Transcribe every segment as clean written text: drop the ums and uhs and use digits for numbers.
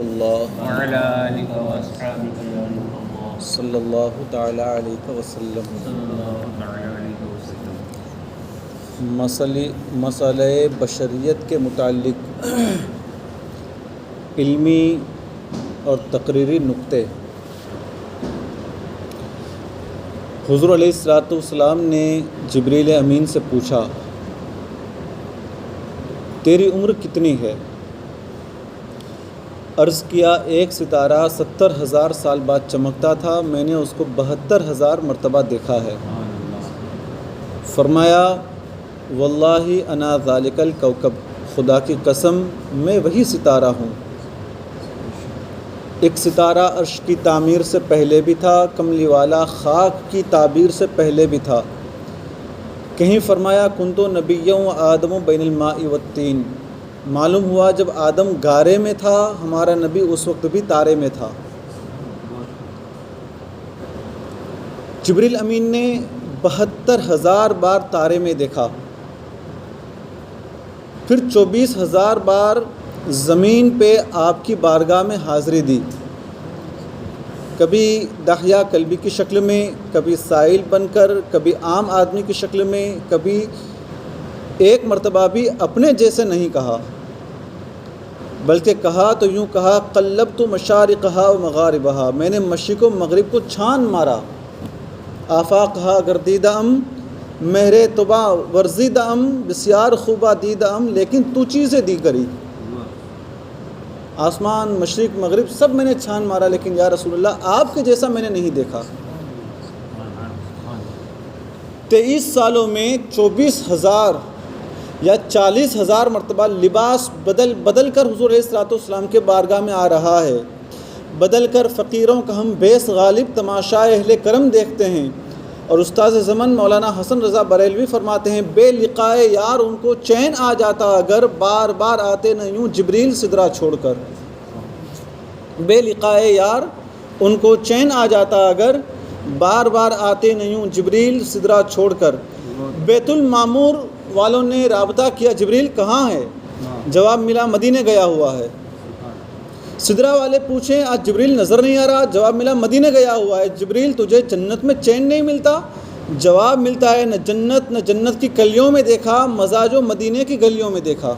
اللہ وعلى آلك وأصحابك يا نور الله صلی اللہ تعالی علیہ وسلم۔ صلى الله تعالى عليه وسلم۔ مسئلہ بشریت کے متعلق علمی اور تقریری نکتے۔ حضور علیہ الصلاۃ والسلام نے جبریل امین سے پوچھا، تیری عمر کتنی ہے؟ عرض کیا، ایک ستارہ 70,000 سال بعد چمکتا تھا، میں نے اس کو 72,000 مرتبہ دیکھا ہے۔ فرمایا، واللہ انا ذالک الکوکب، خدا کی قسم میں وہی ستارہ ہوں۔ ایک ستارہ عرش کی تعمیر سے پہلے بھی تھا، کملی والا خاک کی تعبیر سے پہلے بھی تھا۔ کہیں فرمایا، کنتو نبیّ و آدم بین الماء والطین، معلوم ہوا جب آدم گارے میں تھا، ہمارا نبی اس وقت بھی تارے میں تھا۔ جبریل امین نے 72,000 بار تارے میں دیکھا، پھر 24,000 بار زمین پہ آپ کی بارگاہ میں حاضری دی، کبھی داہیہ کلبی کی شکل میں، کبھی سائل بن کر، کبھی عام آدمی کی شکل میں، کبھی ایک مرتبہ بھی اپنے جیسے نہیں کہا، بلکہ کہا تو یوں کہا، قلبت مشارقہا و مغاربہا، میں نے مشرق و مغرب کو چھان مارا۔ آفاقہا گردیدہ ام، مہر طبع ورزیدہ ام، بسیار خوبہ دیدہ ام، لیکن تو چیزیں دی کری۔ آسمان، مشرق، مغرب سب میں نے چھان مارا، لیکن یا رسول اللہ آپ کے جیسا میں نے نہیں دیکھا۔ 23 سالوں میں 24,000 یا 40,000 مرتبہ لباس بدل کر حضور علیہ الصلوۃ والسلام کے بارگاہ میں آ رہا ہے، بدل کر فقیروں کا ہم بیس غالب تماشائے اہل کرم دیکھتے ہیں۔ اور استاد زمن مولانا حسن رضا بریلوی فرماتے ہیں، بے لقائے یار ان کو چین آ جاتا اگر، بار بار آتے نہ یوں جبریل سدرا چھوڑ کر۔ بے لقائے یار ان کو چین آ جاتا اگر، بار بار آتے نہ یوں جبریل سدرا چھوڑ کر۔ بیت المعمور والوں نے رابطہ کیا، جبریل کہاں ہے؟ جواب ملا، مدینے گیا ہوا ہے۔ سدرا والے پوچھیں، آج جبریل نظر نہیں آ رہا؟ جواب ملا، مدینے گیا ہوا ہے۔ جبریل تجھے جنت میں چین نہیں ملتا؟ جواب ملتا ہے، نہ جنت کی کلیوں میں دیکھا، مزہ جو مدینے کی گلیوں میں دیکھا۔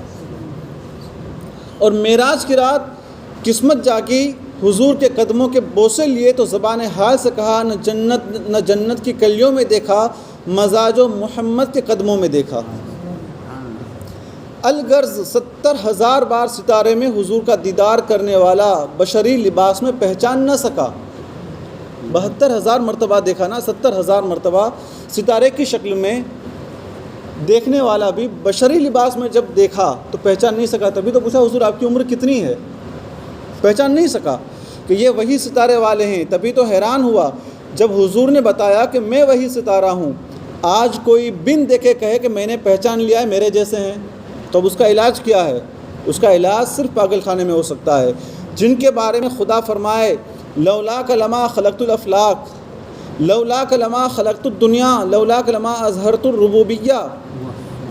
اور معراج کی رات قسمت جاگی، حضور کے قدموں کے بوسے لیے تو زبان حال سے کہا، نہ جنت کی کلیوں میں دیکھا، مزہ جو محمد کے قدموں میں دیکھا۔ الغرض 70,000 بار ستارے میں حضور کا دیدار کرنے والا بشری لباس میں پہچان نہ سکا۔ 72,000 مرتبہ دیکھا نا، 70,000 مرتبہ ستارے کی شکل میں دیکھنے والا بھی بشری لباس میں جب دیکھا تو پہچان نہیں سکا۔ تبھی تو پوچھا، حضور آپ کی عمر کتنی ہے؟ پہچان نہیں سکا کہ یہ وہی ستارے والے ہیں۔ تبھی تو حیران ہوا جب حضور نے بتایا کہ میں وہی ستارہ ہوں۔ آج کوئی بن دیکھے کہے کہ میں نے پہچان لیا ہے، میرے جیسے ہیں، تو اب اس کا علاج کیا ہے؟ اس کا علاج صرف پاگل خانے میں ہو سکتا ہے، جن کے بارے میں خدا فرمائے، لولاک لما خلقت الافلاق، لولاک لما خلقت الدنیا، لولاک لما اظہرت الربوبیہ۔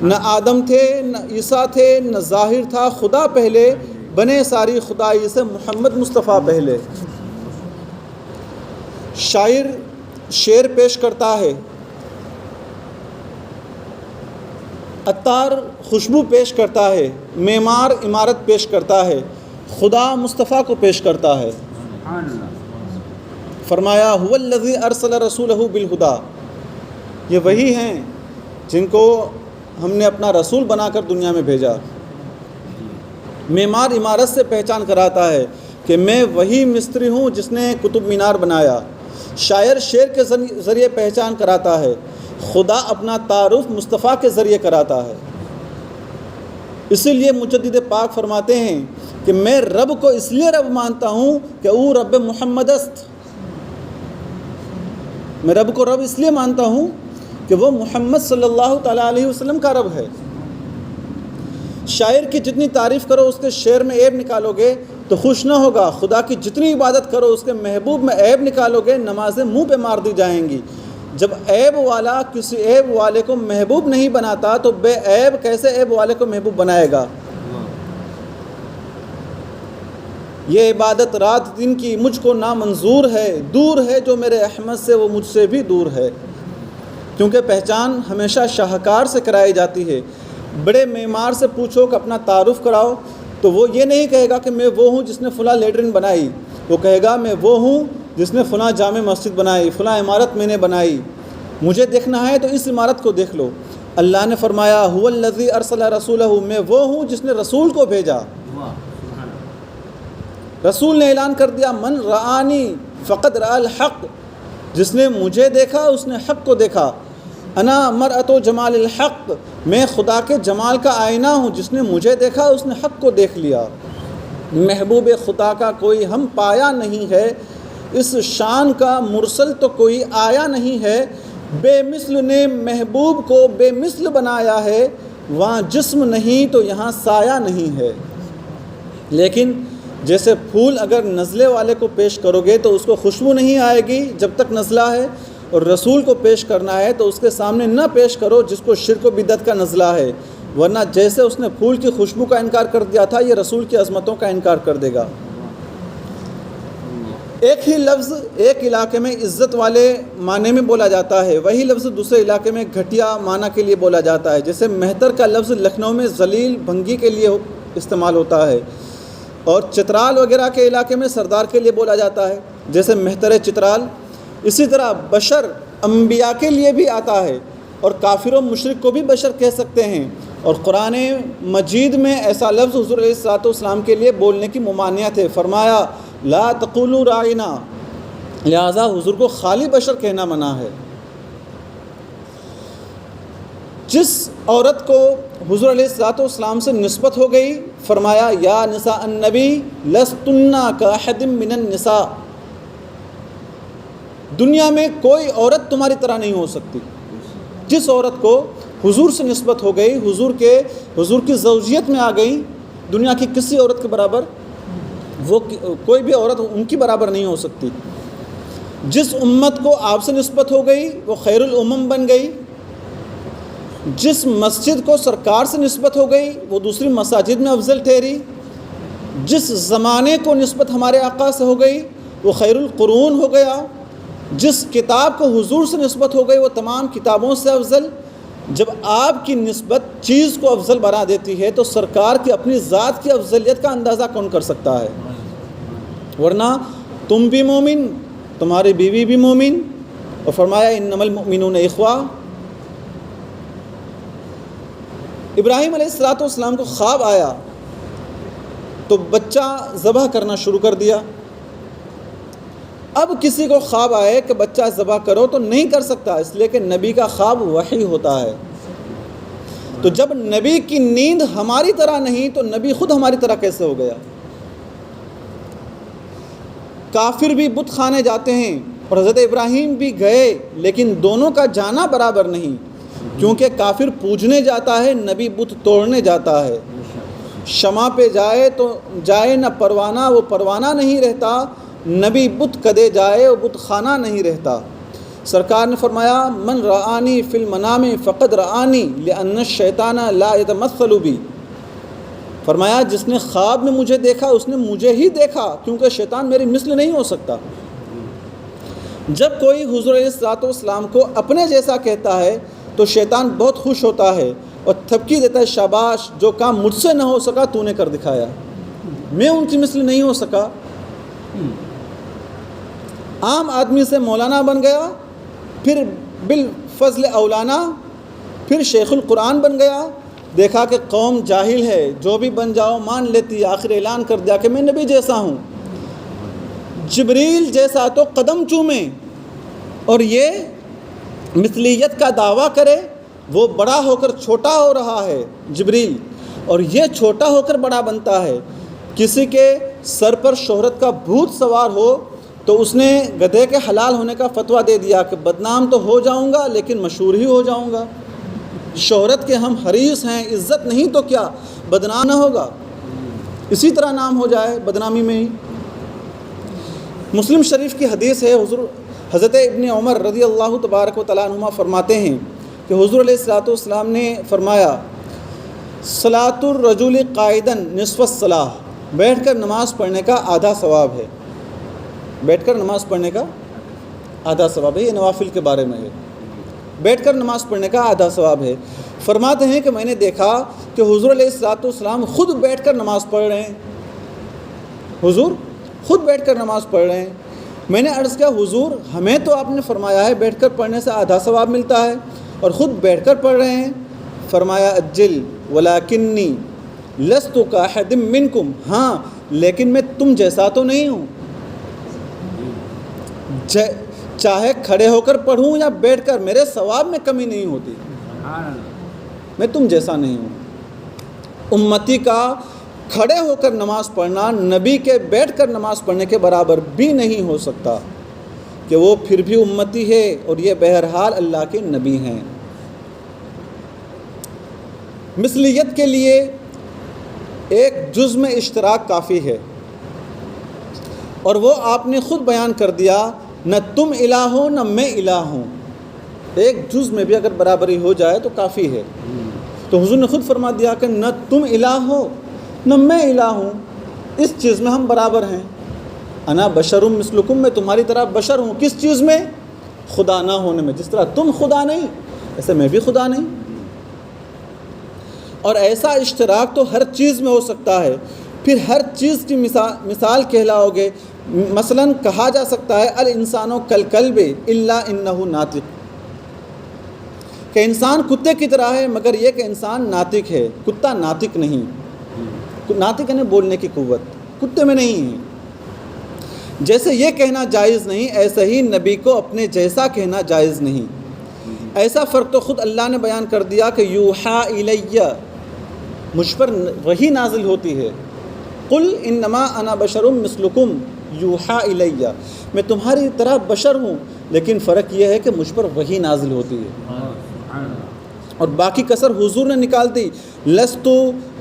نہ آدم تھے، نہ عیسیٰ تھے، نہ ظاہر تھا خدا پہلے، بنے ساری خدائی سے محمد مصطفیٰ پہلے۔ شاعر شعر پیش کرتا ہے، عطار خوشبو پیش کرتا ہے، معمار عمارت پیش کرتا ہے، خدا مصطفیٰ کو پیش کرتا ہے۔ فرمایا، هو الذی ارسل رسولہ بالہدی، یہ وہی ہیں جن کو ہم نے اپنا رسول بنا کر دنیا میں بھیجا۔ معمار عمارت سے پہچان کراتا ہے کہ میں وہی مستری ہوں جس نے قطب مینار بنایا۔ شاعر شعر کے ذریعے پہچان کراتا ہے، خدا اپنا تعارف مصطفیٰ کے ذریعے کراتا ہے۔ اسی لیے مجدد پاک فرماتے ہیں کہ میں رب کو اس لیے رب مانتا ہوں کہ او رب محمد است، میں رب کو رب اس لیے مانتا ہوں کہ وہ محمد صلی اللہ تعالیٰ علیہ وسلم کا رب ہے۔ شاعر کی جتنی تعریف کرو اس کے شعر میں عیب نکالو گے تو خوش نہ ہوگا، خدا کی جتنی عبادت کرو اس کے محبوب میں عیب نکالو گے نمازیں منہ پہ مار دی جائیں گی۔ جب عیب والا کسی عیب والے کو محبوب نہیں بناتا تو بے عیب کیسے عیب والے کو محبوب بنائے گا؟ یہ عبادت رات دن کی مجھ کو نامنظور ہے، دور ہے جو میرے احمد سے وہ مجھ سے بھی دور ہے۔ کیونکہ پہچان ہمیشہ شاہکار سے کرائی جاتی ہے۔ بڑے معمار سے پوچھو کہ اپنا تعارف کراؤ تو وہ یہ نہیں کہے گا کہ میں وہ ہوں جس نے فلاں لیٹرن بنائی، وہ کہے گا میں وہ ہوں جس نے فلاں جامع مسجد بنائی، فلاں عمارت میں نے بنائی، مجھے دیکھنا ہے تو اس عمارت کو دیکھ لو۔ اللہ نے فرمایا هو الذی ارسل رسولہ، میں وہ ہوں جس نے رسول کو بھیجا۔ رسول نے اعلان کر دیا من رآنی فقد رأى الحق، جس نے مجھے دیکھا اس نے حق کو دیکھا۔ انا مرأۃ جمال الحق، میں خدا کے جمال کا آئینہ ہوں، جس نے مجھے دیکھا اس نے حق کو دیکھ لیا۔ محبوب خدا کا کوئی ہم پایا نہیں ہے، اس شان کا مرسل تو کوئی آیا نہیں ہے۔ بے مثل نے محبوب کو بے مثل بنایا ہے، وہاں جسم نہیں تو یہاں سایہ نہیں ہے۔ لیکن جیسے پھول اگر نزلے والے کو پیش کرو گے تو اس کو خوشبو نہیں آئے گی جب تک نزلہ ہے، اور رسول کو پیش کرنا ہے تو اس کے سامنے نہ پیش کرو جس کو شرک و بدعت کا نزلہ ہے، ورنہ جیسے اس نے پھول کی خوشبو کا انکار کر دیا تھا، یہ رسول کی عظمتوں کا انکار کر دے گا۔ ایک ہی لفظ ایک علاقے میں عزت والے معنی میں بولا جاتا ہے، وہی لفظ دوسرے علاقے میں گھٹیا معنی کے لیے بولا جاتا ہے۔ جیسے مہتر کا لفظ لکھنؤ میں ذلیل بھنگی کے لیے استعمال ہوتا ہے، اور چترال وغیرہ کے علاقے میں سردار کے لیے بولا جاتا ہے، جیسے مہتر چترال۔ اسی طرح بشر انبیاء کے لیے بھی آتا ہے، اور کافر و مشرک کو بھی بشر کہہ سکتے ہیں، اور قرآن مجید میں ایسا لفظ حضور علیہ الصلوۃ والسلام کے لیے بولنے کی ممانعت ہے۔ فرمایا لا تقولوا راعنا، لہذا حضور کو خالی بشر کہنا منع ہے۔ جس عورت کو حضور علیہ الصلوۃ والسلام سے نسبت ہو گئی، فرمایا یا نساء النبی لستن کاحد من النساء، دنیا میں کوئی عورت تمہاری طرح نہیں ہو سکتی۔ جس عورت کو حضور سے نسبت ہو گئی، حضور کی زوجیت میں آ گئی، دنیا کی کسی عورت کے برابر وہ کوئی بھی عورت ان کی برابر نہیں ہو سکتی۔ جس امت کو آپ سے نسبت ہو گئی وہ خیر الامم بن گئی۔ جس مسجد کو سرکار سے نسبت ہو گئی وہ دوسری مساجد میں افضل ٹھہری۔ جس زمانے کو نسبت ہمارے آقا سے ہو گئی وہ خیر القرون ہو گیا۔ جس کتاب کو حضور سے نسبت ہو گئی وہ تمام کتابوں سے افضل۔ جب آپ کی نسبت چیز کو افضل بنا دیتی ہے تو سرکار کی اپنی ذات کی افضلیت کا اندازہ کون کر سکتا ہے؟ ورنہ تم بھی مومن، تمہاری بیوی بھی مومن، اور فرمایا انما المؤمنون اخوہ۔ ابراہیم علیہ الصلوۃ والسلام کو خواب آیا تو بچہ ذبح کرنا شروع کر دیا۔ اب کسی کو خواب آئے کہ بچہ ذبح کرو تو نہیں کر سکتا، اس لیے کہ نبی کا خواب وحی ہوتا ہے۔ تو جب نبی کی نیند ہماری طرح نہیں تو نبی خود ہماری طرح کیسے ہو گیا؟ کافر بھی بت خانے جاتے ہیں اور حضرت ابراہیم بھی گئے، لیکن دونوں کا جانا برابر نہیں، کیونکہ کافر پوجنے جاتا ہے، نبی بت توڑنے جاتا ہے۔ شمع پہ جائے تو جائے نہ پروانہ، وہ پروانہ نہیں رہتا، نبی بت کدے جائے وہ بت خانہ نہیں رہتا۔ سرکار نے فرمایا من رآنی فی المنام فقد رآنی لأن الشیطان لا یتمثل بی، فرمایا جس نے خواب میں مجھے دیکھا اس نے مجھے ہی دیکھا، کیونکہ شیطان میری مثل نہیں ہو سکتا۔ جب کوئی حضور علیہ الصلوۃ والسلام کو اپنے جیسا کہتا ہے تو شیطان بہت خوش ہوتا ہے اور تھپکی دیتا ہے، شاباش، جو کام مجھ سے نہ ہو سکا تو نے کر دکھایا، میں ان کی مثل نہیں ہو سکا۔ عام آدمی سے مولانا بن گیا، پھر بالفضل اولانا، پھر شیخ القرآن بن گیا، دیکھا کہ قوم جاہل ہے، جو بھی بن جاؤ مان لیتی، آخر اعلان کر دیا کہ میں نبی جیسا ہوں۔ جبریل جیسا تو قدم چومے، اور یہ مثلیت کا دعویٰ کرے، وہ بڑا ہو کر چھوٹا ہو رہا ہے جبریل، اور یہ چھوٹا ہو کر بڑا بنتا ہے۔ کسی کے سر پر شہرت کا بھوت سوار ہو تو اس نے گدھے کے حلال ہونے کا فتویٰ دے دیا کہ بدنام تو ہو جاؤں گا لیکن مشہور ہی ہو جاؤں گا۔ شہرت کے ہم حریص ہیں، عزت نہیں تو کیا، بدنام نہ ہوگا، اسی طرح نام ہو جائے بدنامی میں ہی۔ مسلم شریف کی حدیث ہے، حضرت ابن عمر رضی اللہ تبارک و تعالیٰ عنہما فرماتے ہیں کہ حضور علیہ الصلوۃ والسلام نے فرمایا صلاۃ الرجل قائداً نصف الصلاۃ، بیٹھ کر نماز پڑھنے کا آدھا ثواب ہے، بیٹھ کر نماز پڑھنے کا آدھا ثواب ہے، یہ نوافل کے بارے میں ہے، بیٹھ کر نماز پڑھنے کا آدھا ثواب ہے۔ فرماتے ہیں کہ میں نے دیکھا کہ حضور علیہ الصلوۃ والسلام خود بیٹھ کر نماز پڑھ رہے ہیں، حضور خود بیٹھ کر نماز پڑھ رہے ہیں۔ میں نے عرض کیا حضور ہمیں تو آپ نے فرمایا ہے بیٹھ کر پڑھنے سے آدھا ثواب ملتا ہے اور خود بیٹھ کر پڑھ رہے ہیں۔ فرمایا اجل ولکنی لست کاحد منکم، ہاں لیکن میں تم جیسا تو نہیں ہوں، چاہے کھڑے ہو کر پڑھوں یا بیٹھ کر میرے ثواب میں کمی نہیں ہوتی، میں تم جیسا نہیں ہوں۔ امتی کا کھڑے ہو کر نماز پڑھنا نبی کے بیٹھ کر نماز پڑھنے کے برابر بھی نہیں ہو سکتا کہ وہ پھر بھی امتی ہے اور یہ بہرحال اللہ کے نبی ہیں۔ مثلیت کے لیے ایک جز میں اشتراک کافی ہے، اور وہ آپ نے خود بیان کر دیا، نہ تم الہ ہو نہ میں الہ ہوں، ایک جز میں بھی اگر برابری ہو جائے تو کافی ہے۔ تو حضور نے خود فرما دیا کہ نہ تم الہ ہو نہ میں الہ ہوں، اس چیز میں ہم برابر ہیں۔ انا بشر مثلکم، میں تمہاری طرح بشر ہوں، کس چیز میں؟ خدا نہ ہونے میں، جس طرح تم خدا نہیں ایسے میں بھی خدا نہیں۔ اور ایسا اشتراک تو ہر چیز میں ہو سکتا ہے، پھر ہر چیز کی مثال کہلاؤ گے۔ مثلا کہا جا سکتا ہے الانسان کالکلب الا انہ ناطق، کہ انسان کتے کی طرح ہے مگر یہ کہ انسان ناطق ہے، کتا ناطق نہیں، ناطق یعنی بولنے کی قوت کتے میں نہیں ہے۔ جیسے یہ کہنا جائز نہیں ایسے ہی نبی کو اپنے جیسا کہنا جائز نہیں۔ ایسا فرق تو خود اللہ نے بیان کر دیا کہ یوحا الیہ، مجھ پر وحی نازل ہوتی ہے، قل انما انا بشر مثلکم یوحا الیہ، میں تمہاری طرح بشر ہوں لیکن فرق یہ ہے کہ مجھ پر وحی نازل ہوتی ہے۔ اور باقی کسر حضور نے نکال دی، لست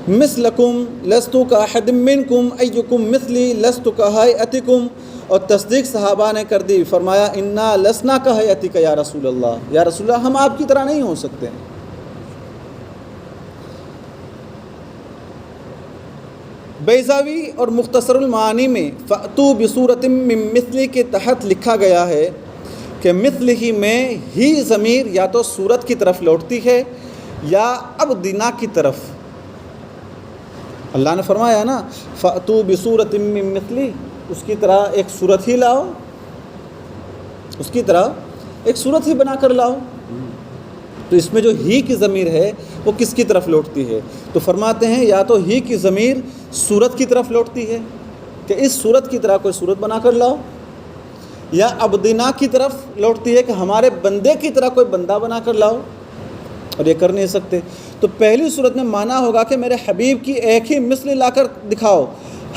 مثلکم لست کاحد منکم ایکم مثلی لست کہیئتکم، اور تصدیق صحابہ نے کر دی، فرمایا انا لسنا کہیئتک یا رسول اللہ، یا رسول اللہ ہم آپ کی طرح نہیں ہو سکتے۔ بیضاوی اور مختصر المعانی میں فأتوا بصورۃ من مثلی کے تحت لکھا گیا ہے کہ مثلہ میں ہی ضمیر یا تو صورت کی طرف لوٹتی ہے یا ابدنا کی طرف۔ اللہ نے فرمایا نا فأتوا بصورۃ من مثلی، اس کی طرح ایک صورت ہی لاؤ، اس کی طرح ایک صورت ہی بنا کر لاؤ۔ تو اس میں جو ہی کی ضمیر ہے وہ کس کی طرف لوٹتی ہے؟ تو فرماتے ہیں یا تو ہی کی ضمیر صورت کی طرف لوٹتی ہے کہ اس صورت کی طرح کوئی صورت بنا کر لاؤ، یا ابدنا کی طرف لوٹتی ہے کہ ہمارے بندے کی طرح کوئی بندہ بنا کر لاؤ، اور یہ کر نہیں سکتے۔ تو پہلی صورت میں مانا ہوگا کہ میرے حبیب کی ایک ہی مثل لا کر دکھاؤ،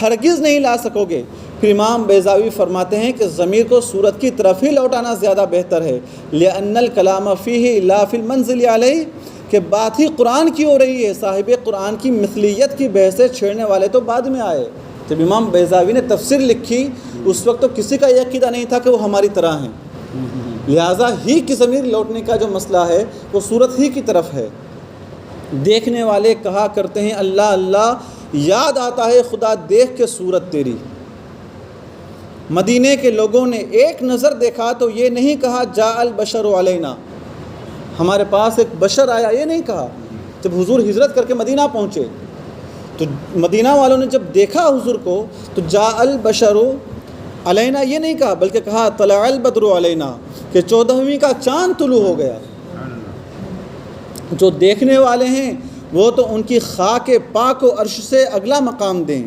ہرگز نہیں لا سکو گے۔ پھر امام بیضاوی فرماتے ہیں کہ ضمیر کو صورت کی طرف ہی لوٹانا زیادہ بہتر ہے، لأن الکلام فیہ لا فی المنزل علیہ، کہ بات ہی قرآن کی ہو رہی ہے، صاحب قرآن کی مثلیت کی بحث سے چھیڑنے والے تو بعد میں آئے۔ جب امام بیضاوی نے تفسیر لکھی اس وقت تو کسی کا یہ عقیدہ نہیں تھا کہ وہ ہماری طرح ہیں، لہٰذا ہی کی ضمیر لوٹنے کا جو مسئلہ ہے وہ صورت ہی کی طرف ہے۔ دیکھنے والے کہا کرتے ہیں اللہ اللہ، یاد آتا ہے خدا دیکھ کے صورت تیری۔ مدینے کے لوگوں نے ایک نظر دیکھا تو یہ نہیں کہا جاء البشر علینا، ہمارے پاس ایک بشر آیا، یہ نہیں کہا۔ جب حضور ہجرت کر کے مدینہ پہنچے تو مدینہ والوں نے جب دیکھا حضور کو تو جاء البشر علینا یہ نہیں کہا، بلکہ کہا طلع البدر علینا، کہ 14ویں کا چاند طلوع ہو گیا۔ جو دیکھنے والے ہیں وہ تو ان کی خاک پاک و عرش سے اگلا مقام دیں۔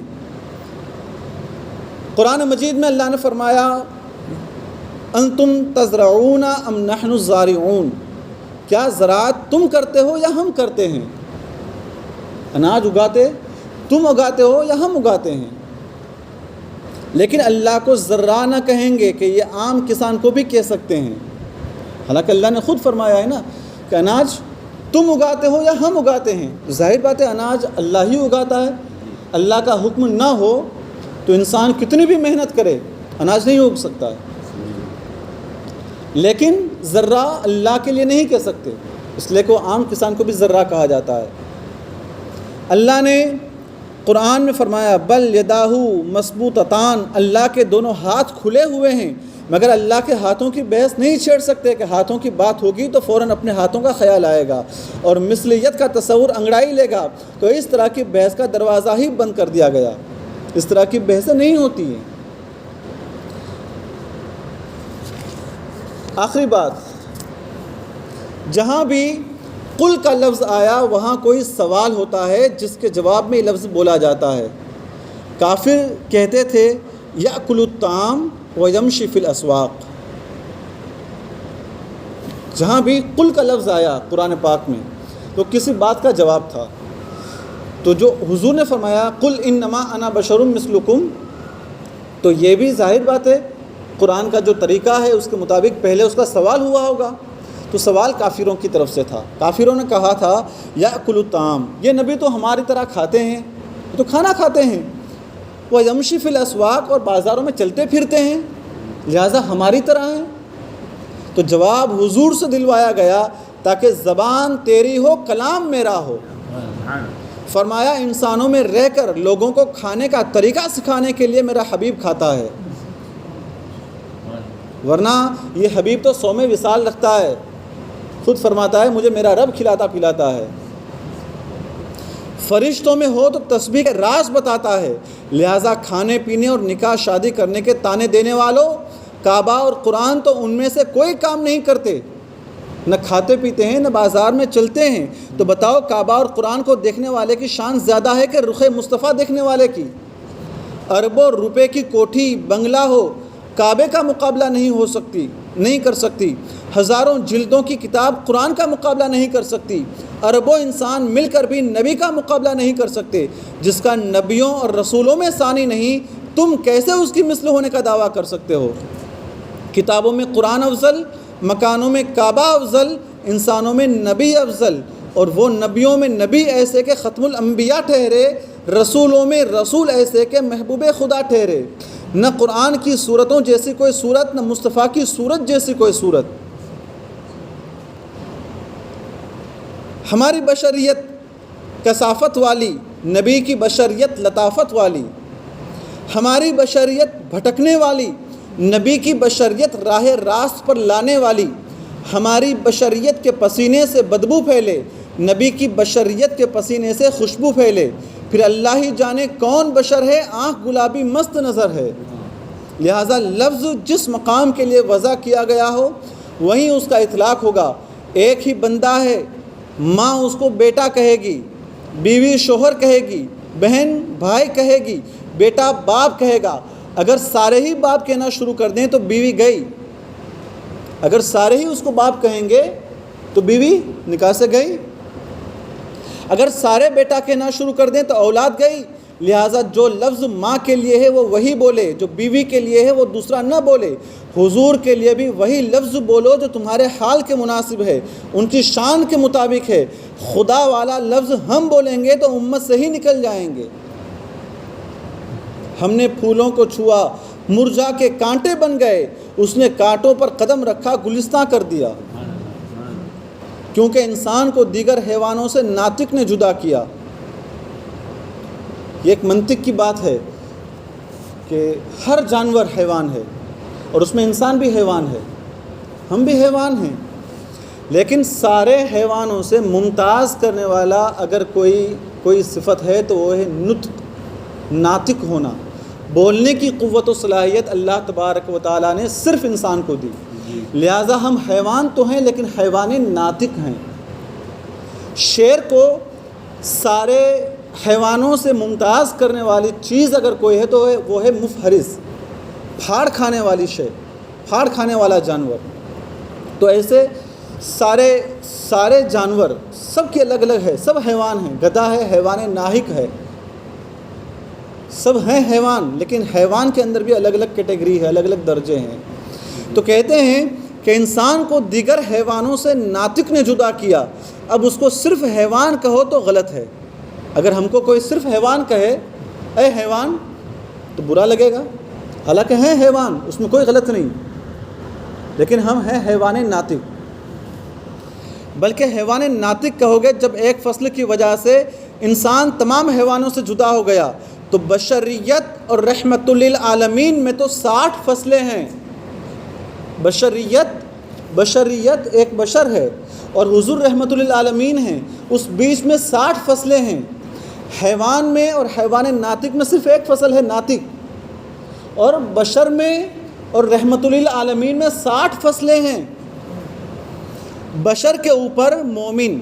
قرآن مجید میں اللہ نے فرمایا انتم تزرعون ام نحن الزارعون، کیا زراعت تم کرتے ہو یا ہم کرتے ہیں؟ اناج اگاتے تم اگاتے ہو یا ہم اگاتے ہیں؟ لیکن اللہ کو ذرہ نہ کہیں گے کہ یہ عام کسان کو بھی کہہ سکتے ہیں، حالانکہ اللہ نے خود فرمایا ہے نا کہ اناج تم اگاتے ہو یا ہم اگاتے ہیں۔ ظاہر بات ہے اناج اللہ ہی اگاتا ہے، اللہ کا حکم نہ ہو تو انسان کتنی بھی محنت کرے اناج نہیں اگ سکتا ہے۔ لیکن ذرہ اللہ کے لیے نہیں کہہ سکتے، اس لیے کہ وہ عام کسان کو بھی ذرہ کہا جاتا ہے۔ اللہ نے قرآن میں فرمایا بل یداہ مسبوطتان، اللہ کے دونوں ہاتھ کھلے ہوئے ہیں، مگر اللہ کے ہاتھوں کی بحث نہیں چھیڑ سکتے کہ ہاتھوں کی بات ہوگی تو فوراً اپنے ہاتھوں کا خیال آئے گا اور مثلیت کا تصور انگڑائی لے گا، تو اس طرح کی بحث کا دروازہ ہی بند کر دیا گیا۔ اس طرح کی بحثیں نہیں ہوتی ہیں۔ آخری بات، جہاں بھی قل کا لفظ آیا وہاں کوئی سوال ہوتا ہے جس کے جواب میں یہ لفظ بولا جاتا ہے۔ کافر کہتے تھے یأکل الطعام ویمشی فی الاسواق۔ جہاں بھی قل کا لفظ آیا قرآن پاک میں تو کسی بات کا جواب تھا، تو جو حضور نے فرمایا قل انما انا بشر مثلکم، تو یہ بھی ظاہر بات ہے قرآن کا جو طریقہ ہے اس کے مطابق پہلے اس کا سوال ہوا ہوگا، تو سوال کافروں کی طرف سے تھا۔ کافروں نے کہا تھا یأکل الطعام، یہ نبی تو ہماری طرح کھاتے ہیں، تو کھانا کھاتے ہیں، وہ یمشی فی الاسواق، اور بازاروں میں چلتے پھرتے ہیں، لہٰذا ہماری طرح ہیں۔ تو جواب حضور سے دلوایا گیا تاکہ زبان تیری ہو کلام میرا ہو۔ فرمایا انسانوں میں رہ کر لوگوں کو کھانے کا طریقہ سکھانے کے لیے میرا حبیب کھاتا ہے، ورنہ یہ حبیب تو صوم وصال رکھتا ہے، خود فرماتا ہے مجھے میرا رب کھلاتا پلاتا ہے۔ فرشتوں میں ہو تو تسبیح کے راز بتاتا ہے، لہٰذا کھانے پینے اور نکاح شادی کرنے کے تانے دینے والوں، کعبہ اور قرآن تو ان میں سے کوئی کام نہیں کرتے، نہ کھاتے پیتے ہیں نہ بازار میں چلتے ہیں، تو بتاؤ کعبہ اور قرآن کو دیکھنے والے کی شان زیادہ ہے کہ رخ مصطفیٰ دیکھنے والے کی؟ اربوں روپے کی کوٹھی بنگلہ ہو، کعبے کا مقابلہ نہیں کر سکتی، ہزاروں جلدوں کی کتاب قرآن کا مقابلہ نہیں کر سکتی، اربوں انسان مل کر بھی نبی کا مقابلہ نہیں کر سکتے، جس کا نبیوں اور رسولوں میں ثانی نہیں، تم کیسے اس کی مثل ہونے کا دعویٰ کر سکتے ہو؟ کتابوں میں قرآن افضل، مکانوں میں کعبہ افضل، انسانوں میں نبی افضل، اور وہ نبیوں میں نبی ایسے کہ ختم الانبیاء ٹھہرے، رسولوں میں رسول ایسے کہ محبوب خدا ٹھہرے، نہ قرآن کی صورتوں جیسی کوئی صورت، نہ مصطفیٰ کی صورت جیسی کوئی صورت۔ ہماری بشریت کثافت والی، نبی کی بشریت لطافت والی، ہماری بشریت بھٹکنے والی، نبی کی بشریت راہ راست پر لانے والی، ہماری بشریت کے پسینے سے بدبو پھیلے، نبی کی بشریت کے پسینے سے خوشبو پھیلے، پھر اللہ ہی جانے کون بشر ہے، آنکھ گلابی مست نظر ہے۔ لہٰذا لفظ جس مقام کے لیے وضع کیا گیا ہو وہیں اس کا اطلاق ہوگا۔ ایک ہی بندہ ہے، ماں اس کو بیٹا کہے گی، بیوی شوہر کہے گی، بہن بھائی کہے گی، بیٹا باپ کہے گا۔ اگر سارے ہی باپ کہنا شروع کر دیں تو بیوی گئی، اگر سارے ہی اس کو باپ کہیں گے تو بیوی نکاح سے گئی، اگر سارے بیٹا کہنا شروع کر دیں تو اولاد گئی۔ لہٰذا جو لفظ ماں کے لیے ہے وہ وہی بولے، جو بیوی کے لیے ہے وہ دوسرا نہ بولے۔ حضور کے لیے بھی وہی لفظ بولو جو تمہارے حال کے مناسب ہے، ان کی شان کے مطابق ہے۔ خدا والا لفظ ہم بولیں گے تو امت سے ہی نکل جائیں گے۔ ہم نے پھولوں کو چھوا، مرجا کے کانٹے بن گئے، اس نے کانٹوں پر قدم رکھا، گلستاں کر دیا۔ کیونکہ انسان کو دیگر حیوانوں سے ناطق نے جدا کیا۔ یہ ایک منطق کی بات ہے کہ ہر جانور حیوان ہے اور اس میں انسان بھی حیوان ہے، ہم بھی حیوان ہیں، لیکن سارے حیوانوں سے ممتاز کرنے والا اگر کوئی صفت ہے تو وہ ہے نطق، ناطق ہونا۔ بولنے کی قوت و صلاحیت اللہ تبارک و تعالیٰ نے صرف انسان کو دی، لہٰذا ہم حیوان تو ہیں لیکن حیوان ناطق ہیں۔ شیر کو سارے حیوانوں سے ممتاز کرنے والی چیز اگر کوئی ہے تو وہ ہے مفحرس، پھاڑ کھانے والی شے، پھاڑ کھانے والا جانور۔ تو ایسے سارے جانور سب کی الگ الگ ہے، سب حیوان ہیں، گدھا ہے، حیوان ناہق ہے، سب ہیں حیوان، لیکن حیوان کے اندر بھی الگ الگ کیٹیگری ہے، الگ الگ درجے ہیں۔ تو کہتے ہیں کہ انسان کو دیگر حیوانوں سے ناطق نے جدا کیا، اب اس کو صرف حیوان کہو تو غلط ہے۔ اگر ہم کو کوئی صرف حیوان کہے اے حیوان تو برا لگے گا، حالانکہ ہیں حیوان، اس میں کوئی غلط نہیں، لیکن ہم ہیں حیوان ناطق۔ بلکہ حیوان ناطق کہو گے جب ایک فصل کی وجہ سے انسان تمام حیوانوں سے جدا ہو گیا تو بشریت اور رحمت للعالمین میں تو 60 فصلیں ہیں۔ بشریت ایک بشر ہے اور حضور رحمت للعالمین ہیں، اس بیچ میں 60 فصلیں ہیں۔ حیوان میں اور حیوان ناطق میں صرف ایک فصل ہے ناطق، اور بشر میں اور رحمت للعالمین میں 60 فصلیں ہیں۔ بشر کے اوپر مومن،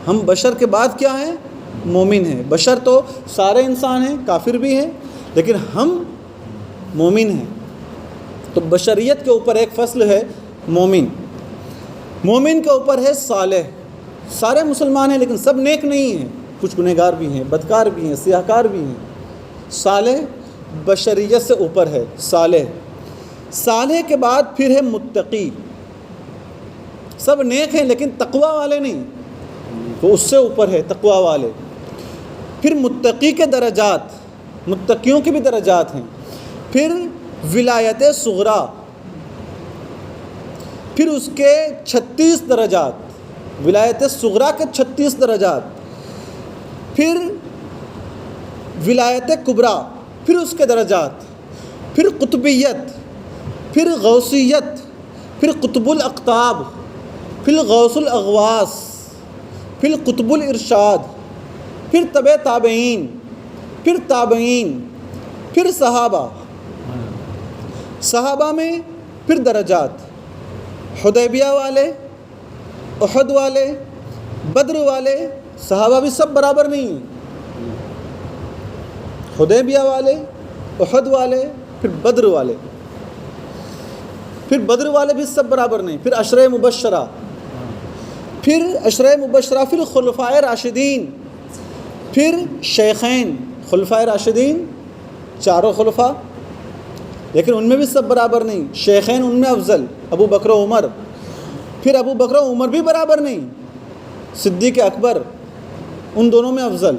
ہم بشر کے بعد کیا ہیں؟ مومن ہیں۔ بشر تو سارے انسان ہیں، کافر بھی ہیں، لیکن ہم مومن ہیں۔ تو بشریت کے اوپر ایک فصل ہے مومن۔ مومن کے اوپر ہے صالح۔ سارے مسلمان ہیں لیکن سب نیک نہیں ہیں، کچھ گنہگار بھی ہیں، بدکار بھی ہیں، سیاہکار بھی ہیں۔ صالح بشریت سے اوپر ہے صالح۔ صالح کے بعد پھر ہے متقی۔ سب نیک ہیں لیکن تقوی والے نہیں، وہ اس سے اوپر ہے تقوی والے۔ پھر متقی کے درجات، متقیوں کے بھی درجات ہیں۔ پھر ولایت صغریٰ، پھر اس کے 36 درجات، ولایت صغریٰ کے 36 درجات، پھر ولایت کبریٰ، پھر اس کے درجات، پھر قطبیت، پھر غوثیت، پھر قطب الاقطاب، پھر غوث الاغواث، پھر قطب الارشاد، پھر تبع تابعین، پھر تابعین، پھر صحابہ میں پھر درجات، حدیبیہ والے، احد والے، بدر والے۔ صحابہ بھی سب برابر نہیں ہیں، حدیبیہ والے، احد والے، پھر بدر والے، پھر بدر والے بھی سب برابر نہیں۔ پھر عشرہ مبشرہ، پھر خلفائے راشدین، پھر شیخین، خلفائے راشدین چاروں خلفاء، لیکن ان میں بھی سب برابر نہیں۔ شیخین ان میں افضل ابو بکر و عمر، پھر ابو بکر و عمر بھی برابر نہیں، صدیق اکبر ان دونوں میں افضل۔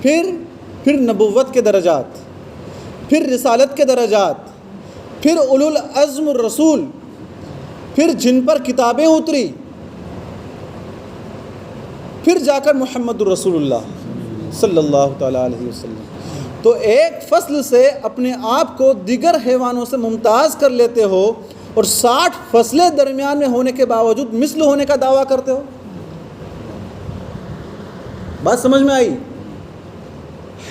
پھر نبوت کے درجات، پھر رسالت کے درجات، پھر اولو العزم الرسول، پھر جن پر کتابیں اتری، پھر جا کر محمد الرسول اللہ صلی اللہ تعالیٰ علیہ وسلم۔ تو ایک فصل سے اپنے آپ کو دیگر حیوانوں سے ممتاز کر لیتے ہو اور 60 فصلیں درمیان میں ہونے کے باوجود مثل ہونے کا دعویٰ کرتے ہو۔ بات سمجھ میں آئی؟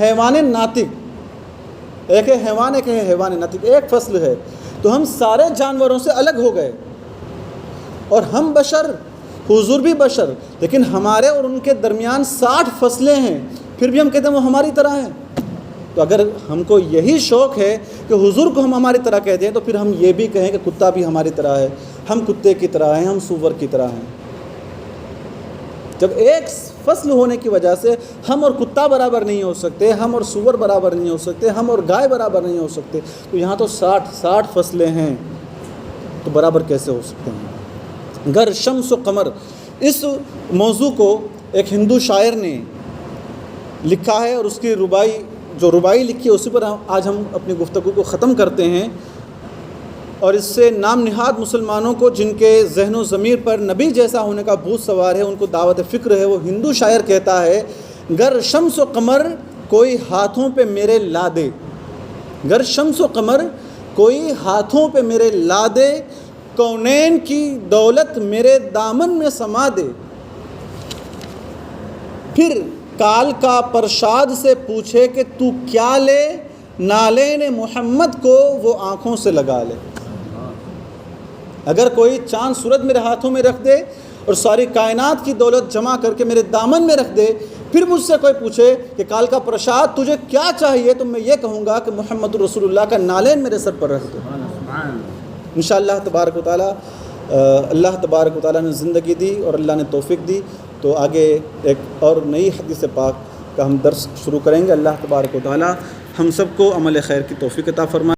حیوان ناطق ایک ہے، حیوان ایک ہے، حیوان ناطق ایک فصل ہے۔ تو ہم سارے جانوروں سے الگ ہو گئے، اور ہم بشر، حضور بھی بشر، لیکن ہمارے اور ان کے درمیان 60 فصلیں ہیں، پھر بھی ہم کہتے ہیں وہ ہماری طرح ہیں۔ تو اگر ہم کو یہی شوق ہے کہ حضور کو ہم ہماری طرح کہتے ہیں، تو پھر ہم یہ بھی کہیں کہ کتا بھی ہماری طرح ہے، ہم کتے کی طرح ہیں، ہم سور کی طرح ہیں۔ جب ایک فصل ہونے کی وجہ سے ہم اور کتا برابر نہیں ہو سکتے، ہم اور سور برابر نہیں ہو سکتے، ہم اور گائے برابر نہیں ہو سکتے، تو یہاں تو 60 فصلیں ہیں، تو برابر کیسے ہو سکتے ہیں؟ گر شمس و قمر، اس موضوع کو ایک ہندو شاعر نے لکھا ہے، اور اس کی ربائی لکھی ہے، اسی پر آج ہم اپنی گفتگو کو ختم کرتے ہیں۔ اور اس سے نام نہاد مسلمانوں کو، جن کے ذہن و ضمیر پر نبی جیسا ہونے کا بھوت سوار ہے، ان کو دعوت فکر ہے۔ وہ ہندو شاعر کہتا ہے، گر شمس و قمر کوئی ہاتھوں پہ میرے لا دے، گر شمس و قمر کوئی ہاتھوں پہ میرے لا دے، کونین کی دولت میرے دامن میں سما دے، پھر کال کا پرشاد سے پوچھے کہ تو کیا لے، نالین محمد کو وہ آنکھوں سے لگا لے۔ اگر کوئی چاند سورج میرے ہاتھوں میں رکھ دے اور ساری کائنات کی دولت جمع کر کے میرے دامن میں رکھ دے، پھر مجھ سے کوئی پوچھے کہ کال کا پرشاد تجھے کیا چاہیے، تو میں یہ کہوں گا کہ محمد رسول اللہ کا نالین میرے سر پر رکھ دے۔ انشاءاللہ تبارک و تعالیٰ، اللہ تبارک و تعالیٰ نے زندگی دی اور اللہ نے توفیق دی، تو آگے ایک اور نئی حدیث پاک کا ہم درس شروع کریں گے۔ اللہ تبارک و تعالیٰ ہم سب کو عمل خیر کی توفیق عطا فرمائے۔